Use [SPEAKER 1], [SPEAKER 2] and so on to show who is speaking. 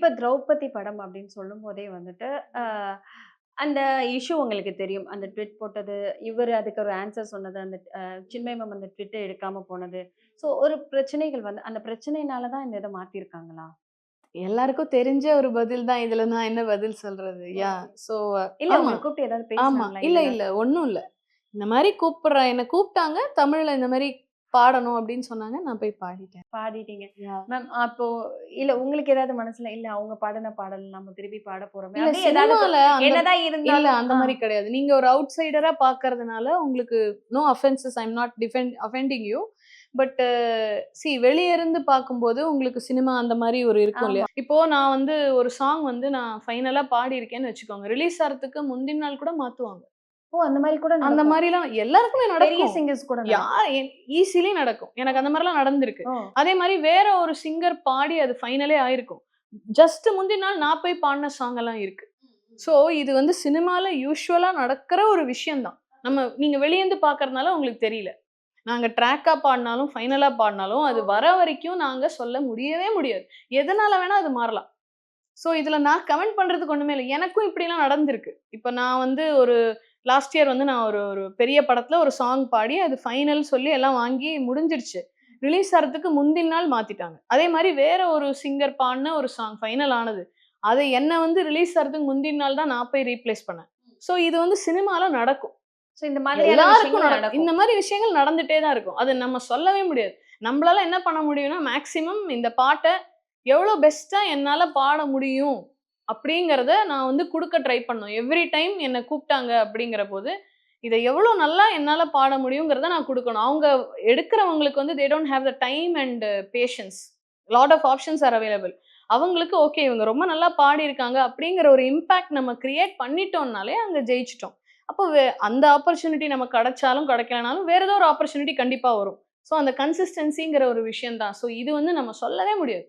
[SPEAKER 1] இப்ப திரௌபதி படம் அப்படின்னு சொல்லும்போதே வந்துட்டு, அ அந்த இஷ்யூ உங்களுக்கு தெரியும். அந்த ட்வீட் போட்டது, இவரு அதுக்கு ஒரு ஆன்சர் சொன்னது, அந்த சின்மயி மேம் அந்த ட்வீட்ட எடுக்காம போனது. ஸோ ஒரு பிரச்சனைகள் வந்து அந்த பிரச்சனையினால தான் இந்த இத மாத்தியிருக்காங்களா?
[SPEAKER 2] எல்லாருக்கும் தெரிஞ்ச ஒரு பதில் தான். இதுல நான் என்ன பதில் சொல்றது?
[SPEAKER 1] ஓகே.
[SPEAKER 2] சோ
[SPEAKER 1] இல்ல
[SPEAKER 2] ஆமா,
[SPEAKER 1] உங்கள கூப்பிட்டு ஏதாவது
[SPEAKER 2] ஆமா.
[SPEAKER 1] பேசினாங்களா?
[SPEAKER 2] இல்ல,
[SPEAKER 1] இல்ல
[SPEAKER 2] இல்ல.
[SPEAKER 1] ஏதாவது
[SPEAKER 2] ஒண்ணும் இல்ல. இந்த மாரி என்ன கூப்ட்டாங்க. தமிழ்ல இந்த மாரி பாடணும் அப்படின்னு சொன்னாங்க. நான் போய் பாடிட்டேன்.
[SPEAKER 1] பாடிட்டீங்க.
[SPEAKER 2] யாஹ்!
[SPEAKER 1] மேம் அப்போ இல்ல உங்களுக்கு ஏதாவது மனசுல, இல்ல அவங்க பாடுன பாடல் நம்ம திருப்பி பாட போறோமே,
[SPEAKER 2] இல்ல
[SPEAKER 1] அப்படி ஏதாவது
[SPEAKER 2] சினிமால அந்த
[SPEAKER 1] என்னதான்
[SPEAKER 2] இல்ல
[SPEAKER 1] இருந்தாலும்
[SPEAKER 2] அந்த மாரி கிடையாது. நீங்க ஒரு அவுட் சைடரா பார்க்கறதுனால உங்களுக்கு no offences. I am not offending you. But வெளிய இருந்து பார்க்கும்போது உங்களுக்கு சினிமா அந்த மாரி ஒரு இருக்கும்
[SPEAKER 1] ஆமா.
[SPEAKER 2] இல்லையா? இப்போ நான் வந்து ஒரு சாங் வந்து நான் ஃபைனலா பாடியிருக்கேன்னு வச்சுக்கோங்க. ரிலீஸ் ஆறதுக்கு முந்தின நாள் கூட மாத்துவாங்க.
[SPEAKER 1] ஓ! அந்த மாரி கூட
[SPEAKER 2] அந்த
[SPEAKER 1] நடக்கும்.
[SPEAKER 2] மாரிலாம் எல்லாருக்குமே
[SPEAKER 1] பெரிய
[SPEAKER 2] நடக்கும்.
[SPEAKER 1] சிங்கர்ஸ் கூட நடக்கும்.
[SPEAKER 2] யார் ஈசிலி நடக்கும். எனக்கு அந்த மாரிலாம் நடந்திருக்கு.
[SPEAKER 1] ஓ!
[SPEAKER 2] அதே மாரி வேற ஒரு சிங்கர் பாடி அது ஃபைனலே ஆயிருக்கும். ஜஸ்ட் முந்தின நாள் நான் போய் பாடுன சாங் எல்லாம் இருக்கு. சோ, இது வந்து சினிமால யூசுவலா நடக்கிற ஒரு விஷயம் தான். நீங்க வெளியருந்து பார்க்கறதுனால உங்களுக்கு தெரியல. நாங்க ட்ராக்கா பாடுனாலும், ஃபைனலா பாடுனாலும், அது வர வரைக்கும் நாங்க சொல்ல முடியவே முடியாது. எதனால வேணா அது மாறலாம். சோ, இதுல நான் கமெண்ட் பண்றதுக்கு ஒண்ணுமே இல்ல. எனக்கும் இப்படிலாம் நடந்திருக்கு. இப்ப நான் வந்து ஒரு லாஸ்ட் இயர் வந்து நான் ஒரு ஒரு பெரிய படத்துல ஒரு சாங் பாடி, அது ஃபைனல் சொல்லி எல்லாம் வாங்கி முடிஞ்சிருச்சு. ரிலீஸ் ஆறதுக்கு முந்தின நாள் மாத்திட்டாங்க. அதே மாரி வேற ஒரு சிங்கர் பாடுன ஒரு சாங் ஃபைனல் ஆனது. அத என்ன வந்து ரிலீஸ் ஆறதுக்கு முந்தின நாள் தான் நான் போய் ரீப்ளேஸ் பண்ணேன். சோ, இது வந்து சினிமால நடக்கும்.
[SPEAKER 1] ஸோ இந்த மாதிரியான
[SPEAKER 2] எல்லாருக்கும்
[SPEAKER 1] விஷயங்கள்
[SPEAKER 2] நடக்கும்.
[SPEAKER 1] நடக்கும்.
[SPEAKER 2] இந்த மாரி விஷயங்கள் நடந்துட்டே தான் இருக்கும். அது நம்ம சொல்லவே முடியாது. நம்பளால என்ன பண்ண முடியும்னா, மேக்ஸிமம் இந்த பாட்ட எவ்ளோ பெஸ்ட்டா என்னால பாட முடியும், அப்படிங்கிறத நான் வந்து குடுக்க ட்ரை பண்ணணும். எவ்ரி டைம் என்ன கூப்பிட்டாங்க அப்படிங்கிறபோது, இத எவ்ளோ நல்லா என்னால பாட முடியுங்கிறத நான் குடுக்கணும். அவங்க எடுக்கிறவங்களுக்கு வந்து they don't have the time and patience. Lot of options are available. அவங்களுக்கு ஓகே இவங்க ரொம்ப நல்லா பாடியிருக்காங்க அப்படிங்கிற ஒரு இம்பாக்ட் நம்ம கிரியேட் பண்ணிட்டோம்னாலே அங்க ஜெயிச்சுட்டோம். அப்போ அந்த ஆப்பர்ச்சுனிட்டி நமக்கு கிடைச்சாலும், கிடைக்கலனாலும் வேற ஏதோ ஒரு ஆப்பர்ச்சுனிட்டி கண்டிப்பா வரும். சோ அந்த கன்சிஸ்டன்சிங்கிற ஒரு விஷயம் தான். சோ இது வந்து நம்ம சொல்லவே முடியாது.